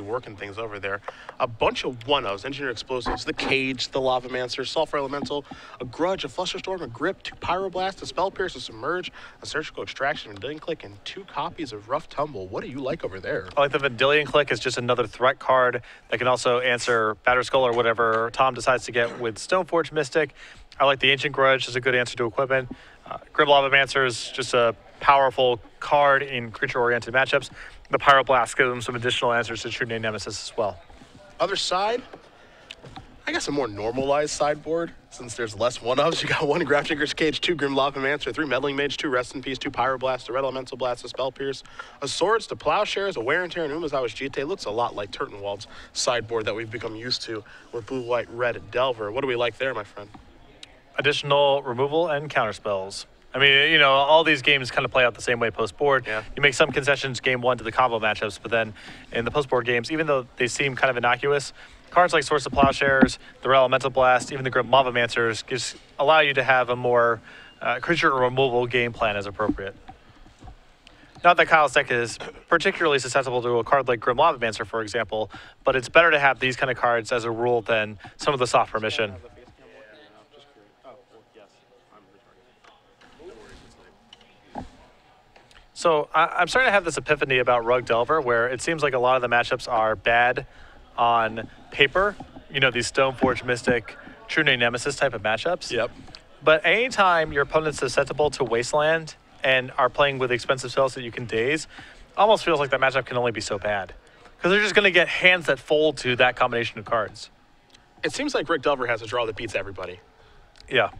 working things over there. A bunch of 1-0s, Engineer Explosives, the Cage, the Lavamancer, Sulfur Elemental, a Grudge, a Flusterstorm, a Grip, 2 Pyroblast, a Spell Pierce, a Submerge, a Surgical Extraction, a Vendillion Click, and 2 copies of Rough Tumble. What do you like over there? I like the Vendillion Click is just another threat card that can also answer Batterskull or whatever Tom decides to get with Stoneforge Mystic. I like the Ancient Grudge as a good answer to equipment. Grib Lavamancer is just a powerful card in creature-oriented matchups. The Pyroblast gives them some additional answers to True Name Nemesis as well. Other side, I guess a more normalized sideboard, since there's less 1-ofs. You got 1 Grafdigger's Cage, 2 Grim Lavamancer, 3 Meddling Mage, 2 Rest in Peace, 2 Pyroblast, a Red Elemental Blast, a Spell Pierce, a Swords, to Plowshares, a Wear and Tear, and Umazawa's Jite. Looks a lot like Turtenwald's sideboard that we've become used to with Blue, White, Red, Delver. What do we like there, my friend? Additional removal and counter spells. I mean, you know, all these games kind of play out the same way post-board. Yeah. You make some concessions game 1 to the combo matchups, but then in the post-board games, even though they seem kind of innocuous, cards like Source of Plowshares, the Red Elemental Blast, even the Grim Lavamancers just allow you to have a more creature removal game plan as appropriate. Not that Kyle's deck is particularly susceptible to a card like Grim Lavamancer, for example, but it's better to have these kind of cards as a rule than some of the soft permission. So I'm starting to have this epiphany about Rug Delver, where it seems like a lot of the matchups are bad on paper. You know, these Stoneforge Mystic, True Name Nemesis type of matchups. Yep. But anytime your opponent's susceptible to Wasteland and are playing with expensive spells that you can daze, almost feels like that matchup can only be so bad. Because they're just going to get hands that fold to that combination of cards. It seems like Rick Delver has a draw that beats everybody. Yeah.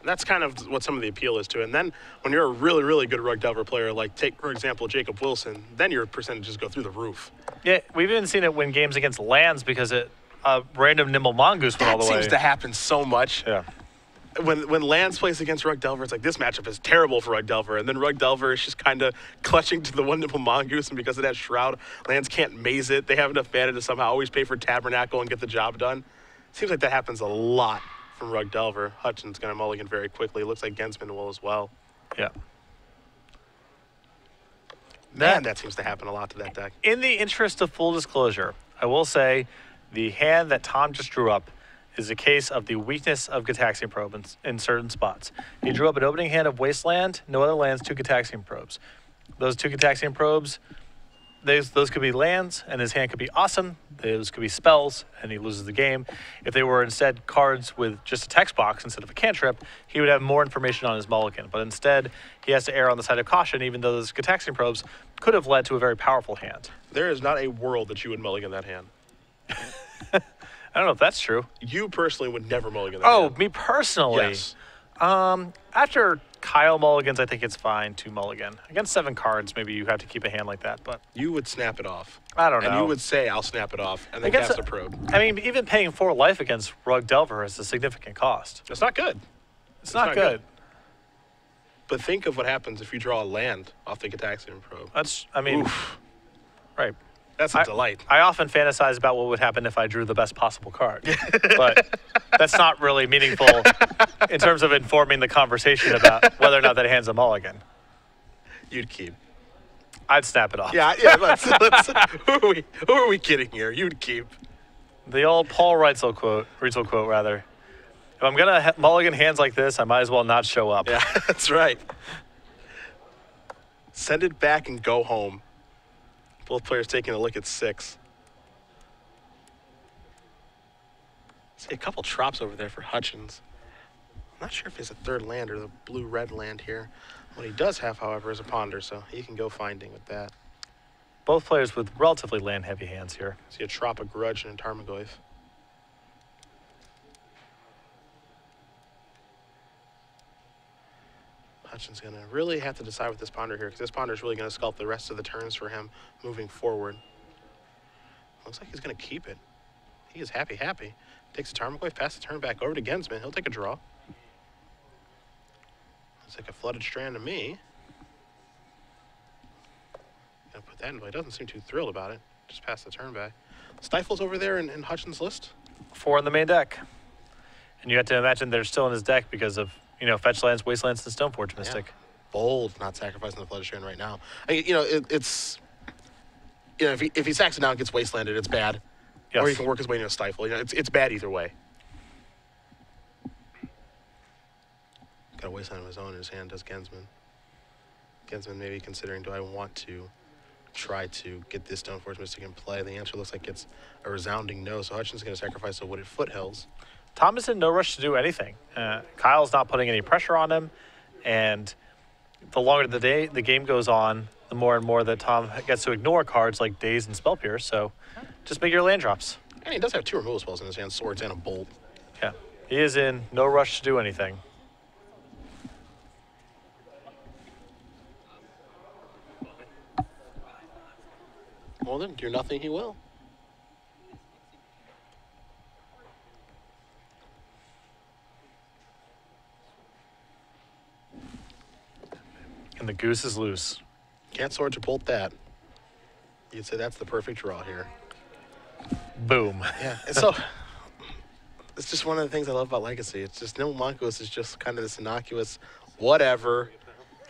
That's kind of what some of the appeal is to it. And then when you're a really, really good Rug Delver player, like take, for example, Jacob Wilson, then your percentages go through the roof. Yeah, we've even seen it win games against lands because a random Nimble Mongoose went all the way. That seems to happen so much. Yeah. When Lands plays against Rug Delver, it's like, this matchup is terrible for Rug Delver. And then Rug Delver is just kind of clutching to the 1 Nimble Mongoose, and because of that Shroud, Lands can't maze it. They have enough mana to somehow always pay for Tabernacle and get the job done. Seems like that happens a lot from Rug Delver. Hutchins going to mulligan very quickly. Looks like Genzman will as well. Yeah. Man, that seems to happen a lot to that deck. In the interest of full disclosure, I will say the hand that Tom just drew up is a case of the weakness of Gitaxian Probe in certain spots. He drew up an opening hand of Wasteland, no other lands, 2 Gitaxian Probes. Those 2 Gitaxian Probes, those could be lands, and his hand could be awesome. Those could be spells, and he loses the game. If they were instead cards with just a text box instead of a cantrip, he would have more information on his mulligan. But instead, he has to err on the side of caution, even though those Gitaxian Probes could have led to a very powerful hand. There is not a world that you would mulligan that hand. I don't know if that's true. You personally would never mulligan that hand. Oh, me personally? Yes. After Kyle mulligans, I think it's fine to mulligan. Against 7 cards, maybe you have to keep a hand like that, but You would snap it off. I don't know. And you would say, I'll snap it off, and then Against cast a probe. I mean, even paying 4 life against Rug Delver is a significant cost. It's not good. It's not good. But think of what happens if you draw a land off the Gitaxian Probe. That's, I mean, Oof. right. That's a delight. I often fantasize about what would happen if I drew the best possible card. But that's not really meaningful in terms of informing the conversation about whether or not that hand's a mulligan. You'd keep. I'd snap it off. Yeah. Let's, who are we kidding here? You'd keep. The old Paul Reitzel quote, rather. If I'm going to mulligan hands like this, I might as well not show up. Yeah, that's right. Send it back and go home. Both players taking a look at 6. See a couple drops over there for Hutchins. I'm not sure if he has a 3rd land or the blue-red land here. What he does have, however, is a Ponder, so he can go finding with that. Both players with relatively land-heavy hands here. See a Trop, a Grudge, and a Tarmogoyf. Hutchins going to really have to decide with this Ponder here, because this Ponder is really going to sculpt the rest of the turns for him moving forward. Looks like he's going to keep it. He is happy. Takes the Tarmogoyf, passes the turn back over to Genzman. He'll take a draw. Looks like a Flooded Strand to me. Gonna put that in, but he doesn't seem too thrilled about it. Just pass the turn back. Stifle's over there in Hutchins' list. 4 in the main deck. And you have to imagine they're still in his deck because of, you know, Fetch Lands, Wastelands, and Stoneforge Mystic. Yeah. Bold, not sacrificing the Flooded Strand right now. It's you know, if he sacks it down and gets wastelanded, it's bad. Yes. Or he can work his way into a stifle. You know, it's bad either way. Got a wasteland of his own in his hand, does Genzman. Genzman maybe considering, do I want to try to get this Stoneforge Mystic in play? The answer looks like it's a resounding no, so Hutchins is going to sacrifice the Wooded Foothills. Tom is in no rush to do anything. Kyle's not putting any pressure on him, and the longer the game goes on, the more and more that Tom gets to ignore cards like Daze and Spell Pierce, so just make your land drops. And he does have 2 removal spells in his hand, Swords and a Bolt. Yeah, he is in no rush to do anything. Well then, do nothing he will. And the goose is loose. Can't Swords or Bolt that. You'd say that's the perfect draw here. Boom. Yeah, and so it's just one of the things I love about Legacy. It's just Nimble Mongoose is just kind of this innocuous whatever.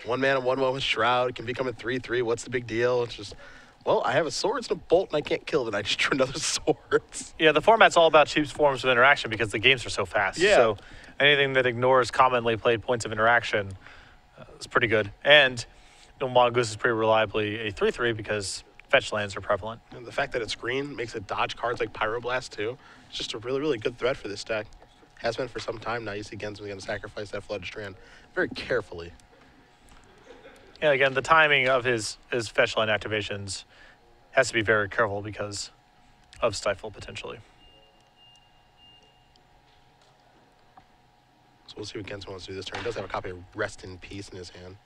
1 mana, 1/1 with Shroud, can become a 3/3. What's the big deal? It's just, well, I have a Swords and a Bolt and I can't kill it. I just drew another Swords. Yeah, the format's all about cheap forms of interaction because the games are so fast. Yeah. So anything that ignores commonly played points of interaction is pretty good. And Mongoose is pretty reliably a 3/3 because fetch lands are prevalent. And the fact that it's green makes it dodge cards like Pyroblast too. It's just a really, really good threat for this deck. Has been for some time now. You see Genzman going to sacrifice that Flooded Strand very carefully. Yeah, again, the timing of his fetch land activations has to be very careful because of Stifle potentially. So we'll see what Genzman wants to do this turn. He does have a copy of Rest in Peace in his hand.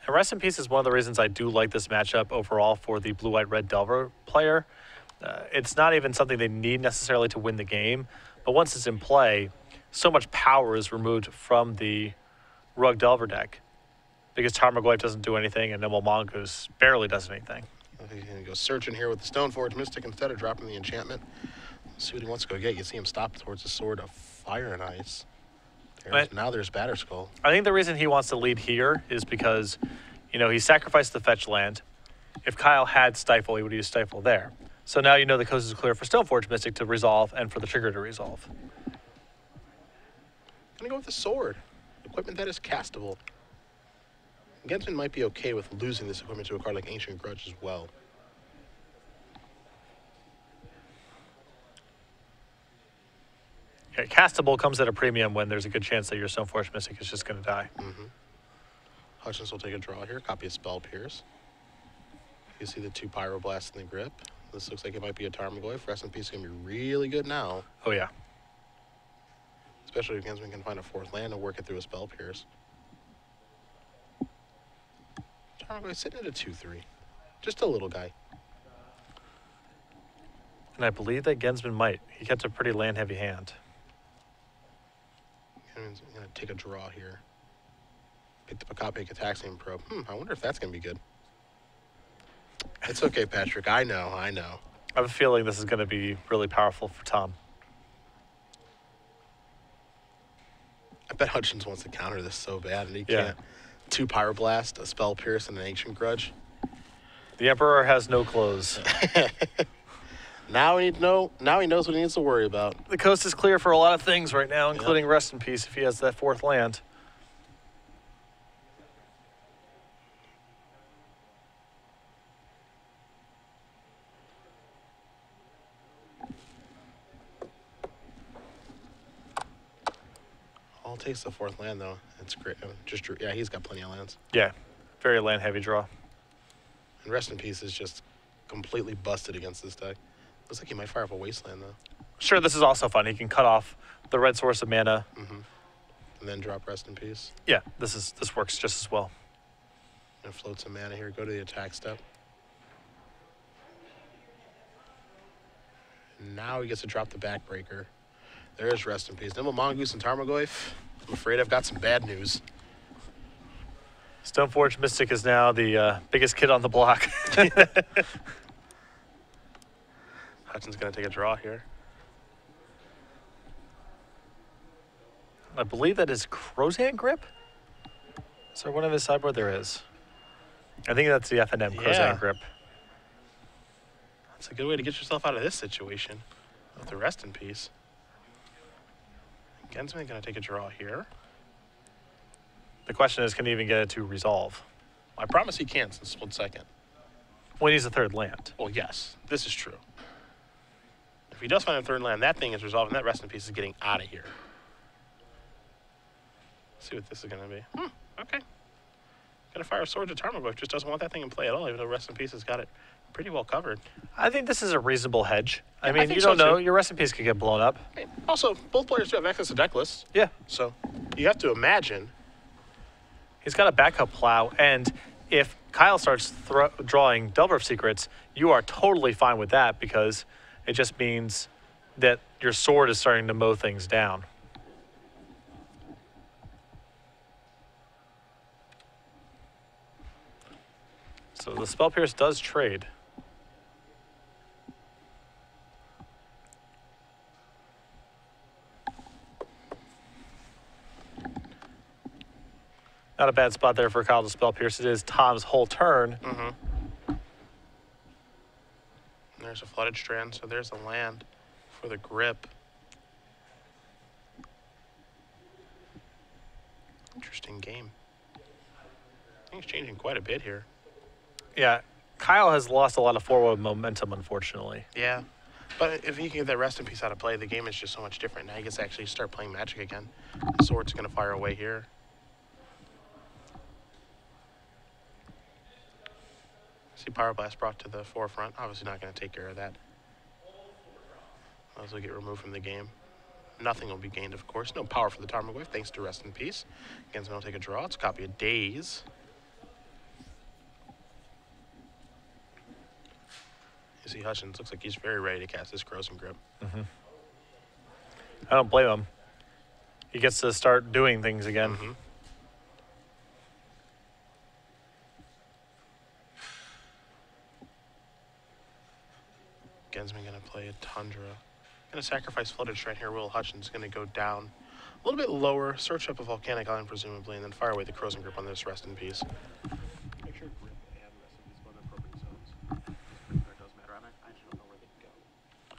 And Rest in Peace is one of the reasons I do like this matchup overall for the blue-white-red Delver player. It's not even something they need necessarily to win the game, but once it's in play, so much power is removed from the Rug Delver deck because Tarmogoyf doesn't do anything and Nimble Mongoose barely does anything. He's going to go searching here with the Stoneforge Mystic instead of dropping the enchantment. Let's see what he wants to go get. You see him stop towards the Sword of Fire and Ice. Now there's Batterskull. I think the reason he wants to lead here is because, you know, he sacrificed the fetch land. If Kyle had Stifle, he would use Stifle there. So now you know the coast is clear for Stoneforge Mystic to resolve and for the trigger to resolve. Gonna go with the Sword. Equipment that is castable. Genzman might be okay with losing this equipment to a card like Ancient Grudge as well. Yeah, castable comes at a premium when there's a good chance that your Stoneforge Mystic is just going to die. Hutchins will take a draw here. Copy of Spell Pierce. You see the 2 Pyroblasts in the grip. This looks like it might be a Tarmogoyf. Rest in Peace is going to be really good now. Oh, yeah. Especially if Genzman can find a 4th land and work it through a Spell Pierce. Tarmogoyf sitting at a 2/3. Just a little guy. And I believe that Genzman might. He kept a pretty land-heavy hand. Genzman's going to take a draw here. Picked up a copy of Gataxian Probe. I wonder if that's going to be good. It's okay, Patrick. I know. I have a feeling this is going to be really powerful for Tom. I bet Hutchins wants to counter this so bad, and he can't. 2 Pyroblast, a Spell Pierce, and an Ancient Grudge. The Emperor has no clothes. Now he knows what he needs to worry about. The coast is clear for a lot of things right now, including Rest in Peace if he has that 4th land. All takes the 4th land though. It's great. Yeah, he's got plenty of lands. Yeah, very land heavy draw. And Rest in Peace is just completely busted against this deck. Looks like he might fire up a Wasteland though. Sure, this is also fun. He can cut off the red source of mana. And then drop Rest in Peace. Yeah, this works just as well. And float some mana here. Go to the attack step. And now he gets to drop the Backbreaker. There's Rest in Peace. Nimble Mongoose and Tarmogoyf. I'm afraid I've got some bad news. Stoneforge Mystic is now the biggest kid on the block. Hutchins going to take a draw here. I believe that is Crozan Grip. Is there one of his sideboard? There is. I think that's the FNM Crozan Grip. That's a good way to get yourself out of this situation with the rest in peace. Genzman going to take a draw here. The question is, can he even get it to resolve? I promise he can since split second. Well, he needs a third land. Well, yes, this is true. If he does find a third land, that thing is resolved, and that rest in peace is getting out of here. Let's see what this is going to be. Okay. Going to fire a sword to Tarmogoyf. Just doesn't want that thing in play at all, even though rest in peace has got it pretty well covered. I think this is a reasonable hedge. I mean, think you so, don't know. too. Your rest in peace could get blown up. Also, both players do have access to deck lists. Yeah. So you have to imagine. He's got a backup plow, and if Kyle starts drawing Delver Secrets, you are totally fine with that because it just means that your sword is starting to mow things down. So the Spell Pierce does trade. Not a bad spot there for Kyle to Spell Pierce. It is Tom's whole turn. And there's a Flooded Strand, so there's a land for the grip. Interesting game. Things changing quite a bit here. Yeah, Kyle has lost a lot of forward momentum, unfortunately. Yeah. But if he can get that rest in peace out of play, the game is just so much different. Now he gets to actually start playing Magic again. The sword's going to fire away here. See Pyroblast brought to the forefront. Obviously not going to take care of that. Those will get removed from the game. Nothing will be gained, of course. No power for the Tarmogoyf, thanks to rest in peace. Genzman will take a draw. It's a copy of Daze. You see Hutchins looks like he's very ready to cast this Crows and Grip. I don't blame him. He gets to start doing things again. Genzman going to play a Tundra. Going to sacrifice Flooded Strand here. Will Hutchins going to go down a little bit lower, search up a Volcanic Island presumably, and then fire away the Crows and Grip on this rest in peace. Make sure Grip and rest in peace both in appropriate zones. It does matter. I just don't know where they go.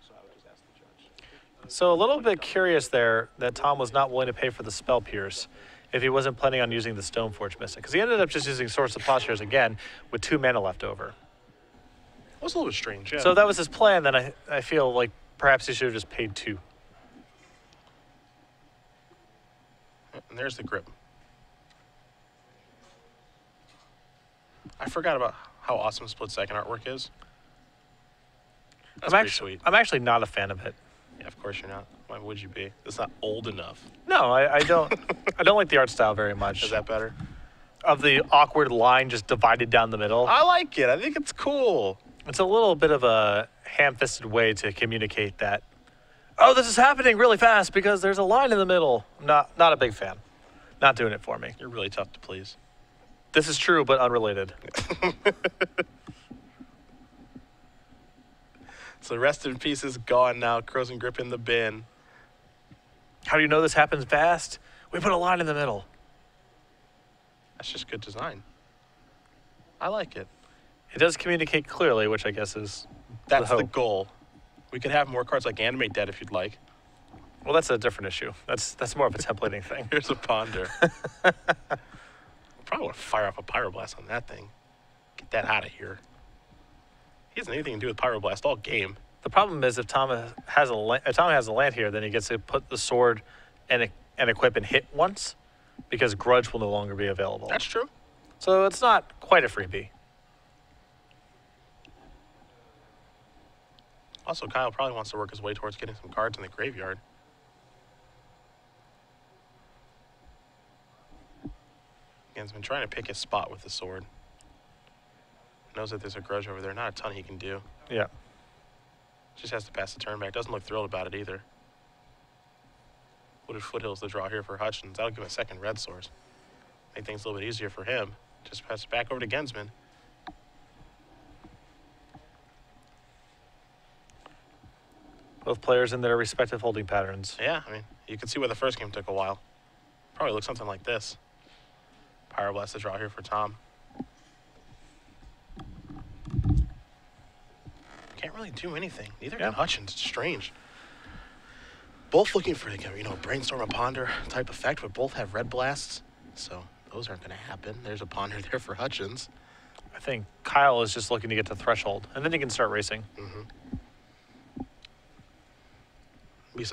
So I would just ask the judge. So a little bit curious there that Tom was not willing to pay for the Spell Pierce if he wasn't planning on using the Stoneforge Mystic, because he ended up just using Source of Plowshares again with 2 mana left over. It was a little bit strange, yeah. So if that was his plan, then I feel like perhaps he should have just paid 2. And there's the Grip. I forgot about how awesome split second artwork is. That's pretty sweet. I'm actually not a fan of it. Yeah, of course you're not. Why would you be? It's not old enough. No, I don't. I don't like the art style very much. Is that better? Of the awkward line just divided down the middle. I like it. I think it's cool. It's a little bit of a ham-fisted way to communicate that, oh, this is happening really fast because there's a line in the middle. Not a big fan. Not doing it for me. You're really tough to please. This is true, but unrelated. So rest in peace is gone now. Crows and Grip in the bin. How do you know this happens fast? We put a line in the middle. That's just good design. I like it. It does communicate clearly, which I guess is That's the the hope. goal. We could have more cards like Animate Dead if you'd like. Well, that's a different issue. That's more of a templating thing. Here's a Ponder. Probably want to fire off a Pyroblast on that thing. Get that out of here. He doesn't have anything to do with Pyroblast all game. The problem is if Tom has a land here, then he gets to put the sword and equip and hit once, because Grudge will no longer be available. That's true. So it's not quite a freebie. Also, Kyle probably wants to work his way towards getting some cards in the graveyard. Again's been trying to pick his spot with the sword. Knows that there's a Grudge over there. Not a ton he can do. Yeah. Just has to pass the turn back. Doesn't look thrilled about it either. Wooded Foothills the draw here for Hutchins. That'll give him a second red source. Make things a little bit easier for him. Just pass it back over to Genzman. Both players in their respective holding patterns. Yeah, I mean, you can see why the first game took a while. Probably looks something like this. Pyroblast the draw here for Tom. Can't really do anything. Neither Yeah. can Hutchins. It's strange. Both looking for, brainstorm a ponder type effect, but both have red blasts. So those aren't going to happen. There's a ponder there for Hutchins. I think Kyle is just looking to get to threshold, and then he can start racing.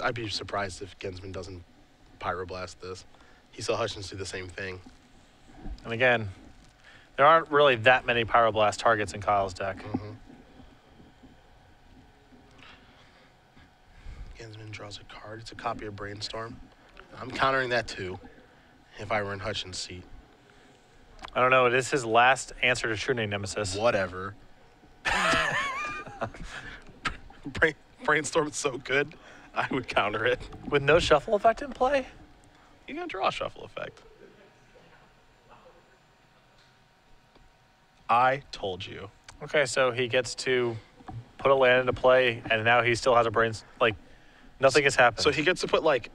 I'd be surprised if Genzman doesn't pyroblast this. He saw Hutchins do the same thing. And again, there aren't really that many pyroblast targets in Kyle's deck. Genzman draws a card. It's a copy of Brainstorm. I'm countering that too, if I were in Hutchins' seat. I don't know. It is his last answer to True Name Nemesis. Whatever. Brainstorm is so good, I would counter it. With no shuffle effect in play? You're going to draw a shuffle effect. I told you. Okay, so he gets to put a land into play, and now he still has a brains. Like, nothing has happened. So he gets to put, like,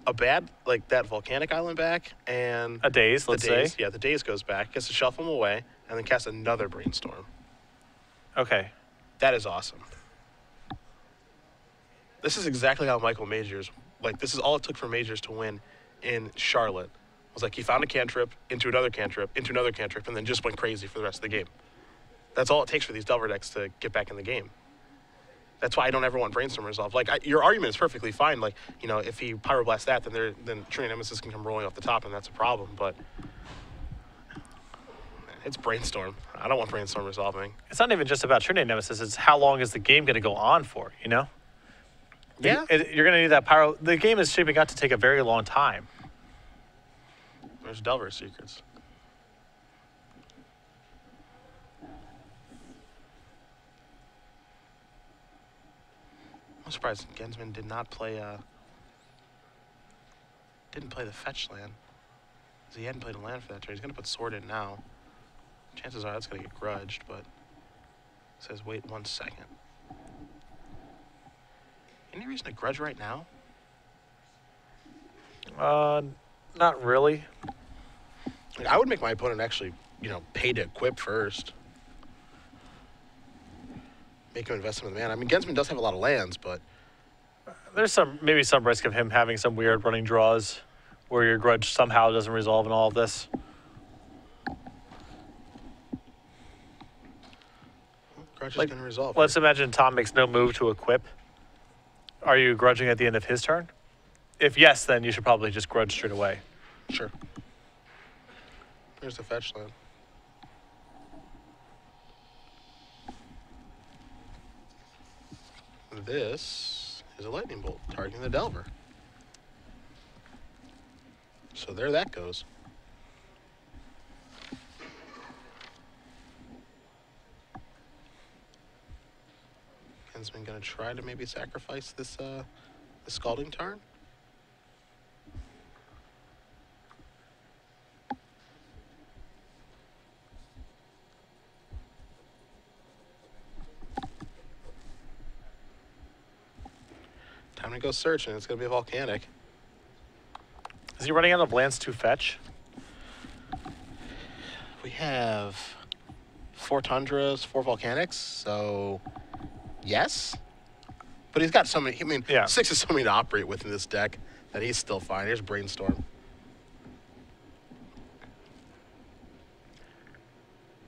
a bad, like, that volcanic island back, and... A daze, let's say. Yeah, the daze goes back, gets to shuffle them away, and then cast another Brainstorm. Okay. That is awesome. This is exactly how Michael Majors, like, this is all it took for Majors to win in Charlotte. It was like he found a cantrip, into another cantrip, and then just went crazy for the rest of the game. That's all it takes for these Delver decks to get back in the game. That's why I don't ever want Brainstorm resolved. Like, your argument is perfectly fine. Like, if he Pyroblasts that, then True Nemesis can come rolling off the top, and that's a problem. But it's Brainstorm. I don't want Brainstorm resolving. It's not even just about True Name Nemesis. It's how long is the game going to go on for, Yeah. You're going to need that pyro. The game is shaping out to take a very long time. There's Delver Secrets. I'm surprised Genzman did not play didn't play the fetch land. Because he hadn't played a land for that turn. He's gonna put sword in now. Chances are that's gonna get grudged, but it says wait 1 second. Any reason to grudge right now? Not really. Like, I would make my opponent actually, pay to equip first. Make him invest in the mana. I mean, Genzman does have a lot of lands, but There's maybe some risk of him having some weird running draws where your grudge somehow doesn't resolve in all of this. grudge is gonna resolve. Let's imagine Tom makes no move to equip. Are you grudging at the end of his turn? If yes, then you should probably just grudge straight away. Sure. Here's the fetch land. This is a lightning bolt targeting the Delver. So there that goes. Genzman gonna try to maybe sacrifice this the Scalding Tarn. Time to go searching. It's gonna be a volcanic. Is he running out of lands to fetch? We have 4 Tundras, 4 Volcanics, so yes. But he's got so many, Yeah. 6 is so many to operate with in this deck that he's still fine. Here's Brainstorm.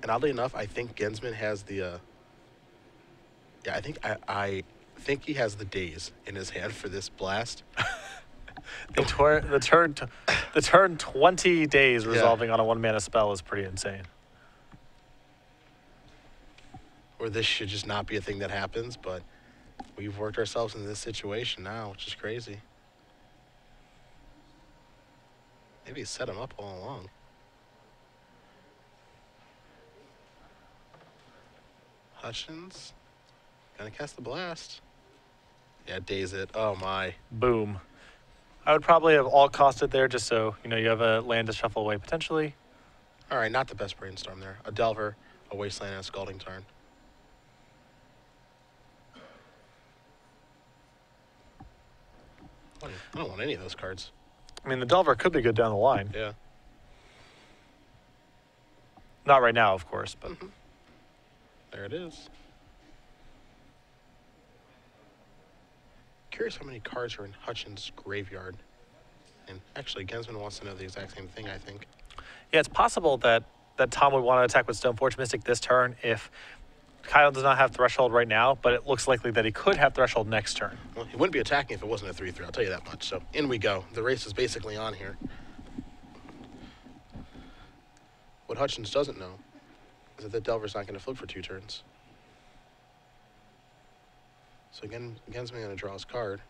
And oddly enough, I think Genzman has the, I think he has the daze in his hand for this blast. The turn 20 days resolving on a 1-mana spell is pretty insane. Or this should just not be a thing that happens, but we've worked ourselves into this situation now, which is crazy. Maybe he set him up all along. Hutchins, gonna cast the blast. Yeah, daze it. Oh my. Boom. I would probably have all costed there just so, you have a land to shuffle away potentially. All right, not the best Brainstorm there. A Delver, a Wasteland, and a Scalding Tarn. I don't want any of those cards. I mean, the Delver could be good down the line. Yeah. Not right now, of course, but There it is. Curious how many cards are in Hutchins' graveyard. And actually, Genzman wants to know the exact same thing, I think. Yeah, it's possible that Tom would want to attack with Stoneforge Mystic this turn if Kyle does not have Threshold right now, but it looks likely that he could have Threshold next turn. Well, he wouldn't be attacking if it wasn't a 3-3, I'll tell you that much. So in we go. The race is basically on here. What Hutchins doesn't know is that the Delver's not going to flip for 2 turns. So again, Genzman going to draw his card.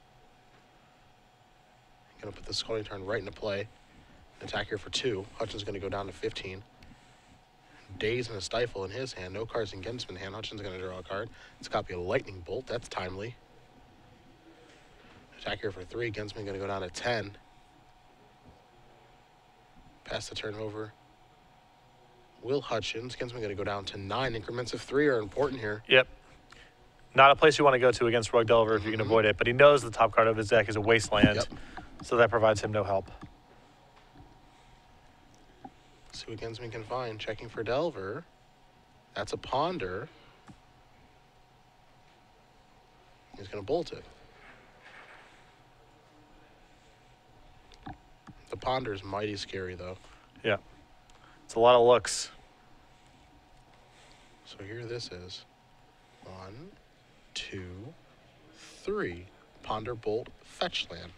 Going to put the Scalding Tarn right into play. Attack here for 2. Hutchins going to go down to 15. Daze and a Stifle in his hand. No cards in Genzman's hand. Hutchins going to draw a card. It's a copy of Lightning Bolt. That's timely. Attack here for 3. Genzman going to go down to 10. Pass the turn over. Will Hutchins. Genzman going to go down to 9. Increments of 3 are important here. Yep. Not a place you want to go to against Rogue Delver if you can avoid it, but he knows the top card of his deck is a Wasteland, so that provides him no help. See what Genzman can find. Checking for Delver. That's a Ponder. He's going to bolt it. The Ponder is mighty scary, though. Yeah. It's a lot of looks. So here this is. 1, 2, 3. Ponder, Bolt, Fetch land.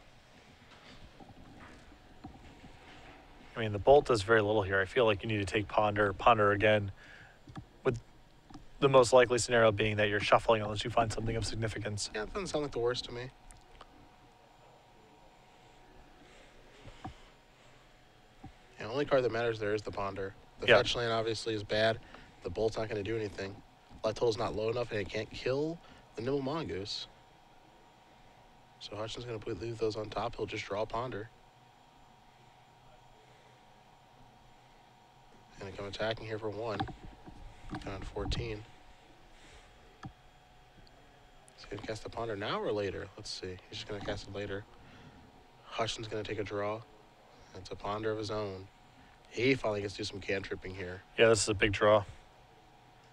I mean, the Bolt does very little here. I feel like you need to take Ponder again, with the most likely scenario being that you're shuffling unless you find something of significance. Yeah, it doesn't sound like the worst to me. The only card that matters there is the Ponder. The Fetch land obviously is bad. The Bolt's not going to do anything. Life total's not low enough and it can't kill the Nimble Mongoose. So Hutchins going to leave those on top. He'll just draw a Ponder. Going to come attacking here for 1. Down 14. He's going to cast the Ponder now or later? Let's see. He's just going to cast it later. Hutchins going to take a draw. It's a Ponder of his own. He finally gets to do some cantripping here. Yeah, this is a big draw.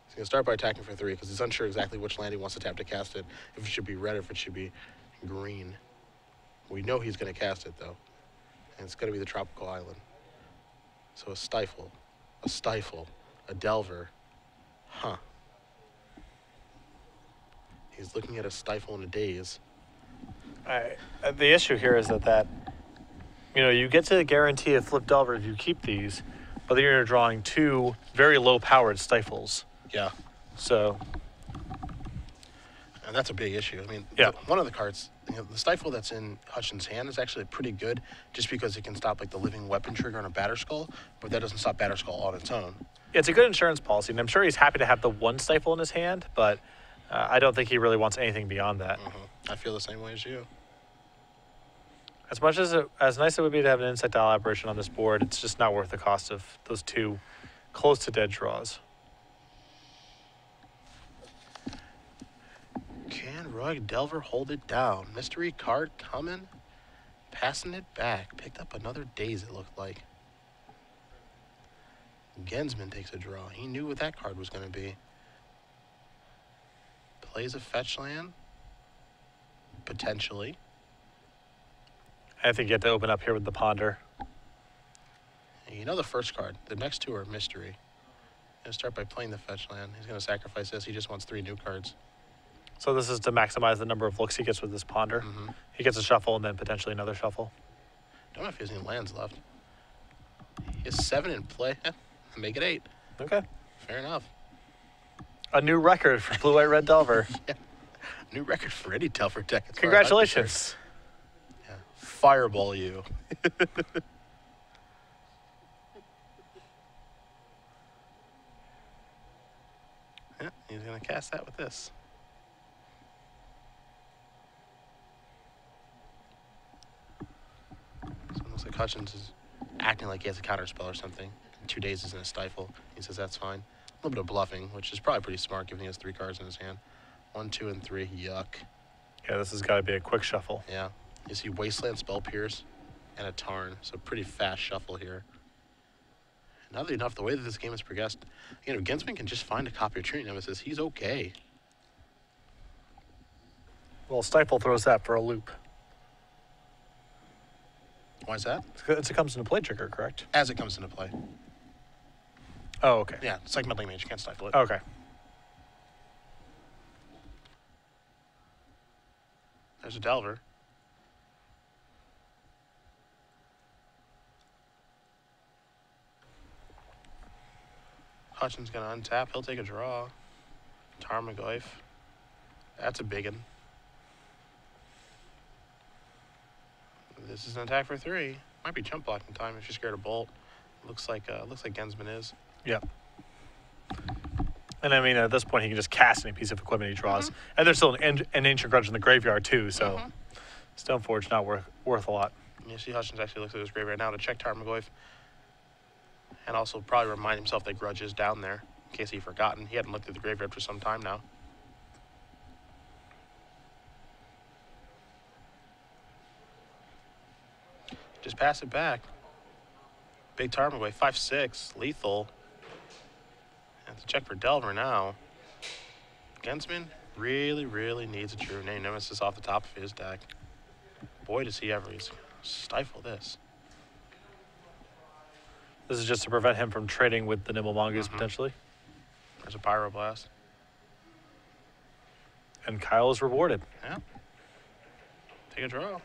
He's going to start by attacking for 3 because he's unsure exactly which land he wants to tap to cast it. If it should be red or if it should be green. We know he's going to cast it, though. And it's going to be the Tropical Island. So a Stifle, a Delver. Huh. He's looking at a Stifle and a Daze. The issue here is that you get to guarantee a flip Delver if you keep these, but then you're drawing 2 very low-powered Stifles. Yeah. So. And that's a big issue. I mean, one of the cards, the Stifle that's in Hutchins' hand is actually pretty good just because it can stop like the living weapon trigger on a Batterskull, but that doesn't stop Batterskull on its own. It's a good insurance policy, and I'm sure he's happy to have the 1 Stifle in his hand, but I don't think he really wants anything beyond that. I feel the same way as you. As much as nice it would be to have an Insectile Apparition on this board, it's just not worth the cost of those 2 close to dead draws. Can Rogue Delver hold it down? Mystery card coming. Passing it back. Picked up another Daze, it looked like. Genzman takes a draw. He knew what that card was going to be. Plays a Fetch land. Potentially. I think you have to open up here with the Ponder. You know the first card. The next 2 are mystery. He's going to start by playing the Fetch land. He's going to sacrifice this. He just wants 3 new cards. So this is to maximize the number of looks he gets with this Ponder. He gets a shuffle and then potentially another shuffle. Don't know if he has any lands left. He has 7 in play. Make it 8. Okay. Fair enough. A new record for Blue White Red Delver. Yeah. New record for any Delver deck. Congratulations. Yeah. Fireball you. Yeah, he's going to cast that with this. So it looks like Hutchins is acting like he has a counterspell or something. 2 Dazes in a Stifle. He says that's fine. A little bit of bluffing, which is probably pretty smart given he has 3 cards in his hand. 1, 2, and 3. Yuck. Yeah, this has got to be a quick shuffle. Yeah. You see Wasteland, Spell Pierce, and a Tarn. So pretty fast shuffle here. And oddly enough, the way that this game has progressed, Genzman can just find a copy of Trinity Nemesis. He's okay. Well, Stifle throws that for a loop. Why is that? It comes into play trigger, correct? As it comes into play. Oh, okay. Yeah, it's like Meddling Mage. You can't stifle it. Okay. There's a Delver. Hutchins going to untap. He'll take a draw. Tarmogoyf. That's a big one. This is an attack for 3. Might be chump blocking time if she's scared of Bolt. Looks like Genzman is. Yep. And I mean, at this point, he can just cast any piece of equipment he draws. And there's still an Ancient Grudge in the graveyard, too, so Stoneforge not worth a lot. You see Hutchins actually looks at his graveyard now to check Tarmogoyf. And also probably remind himself that Grudge is down there, in case he'd forgotten. He hadn't looked at the graveyard for some time now. Just pass it back. Big Tarmogoyf, 5/6, lethal. Have to check for Delver now. Genzman really, really needs a True Name Nemesis off the top of his deck. Boy, does he ever stifle this. This is just to prevent him from trading with the Nimble Mongoose, potentially. There's a Pyroblast. And Kyle is rewarded. Yeah. Take a draw.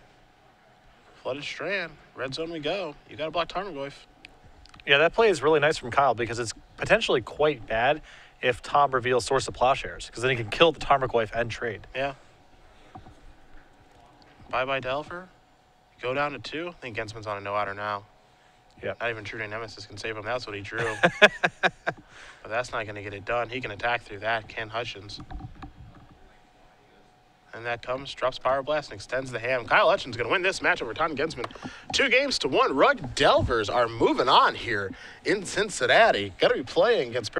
Flooded Strand. Red zone we go. You got to block Tarmogoyf. Yeah, that play is really nice from Kyle because it's potentially quite bad if Tom reveals Source of Plowshares, because then he can kill the Tarmogoyf and trade. Yeah. Bye-bye Delver. Go down to 2. I think Gensman's on a no-outer now. Yeah. Not even True Name Nemesis can save him. That's what he drew. But that's not going to get it done. He can attack through that, can Hutchins. And that comes, drops Pyroblast, and extends the hand. Kyle Hutchins going to win this match over Tom Genzman. 2-1. Rug Delvers are moving on here in Cincinnati. Got to be playing against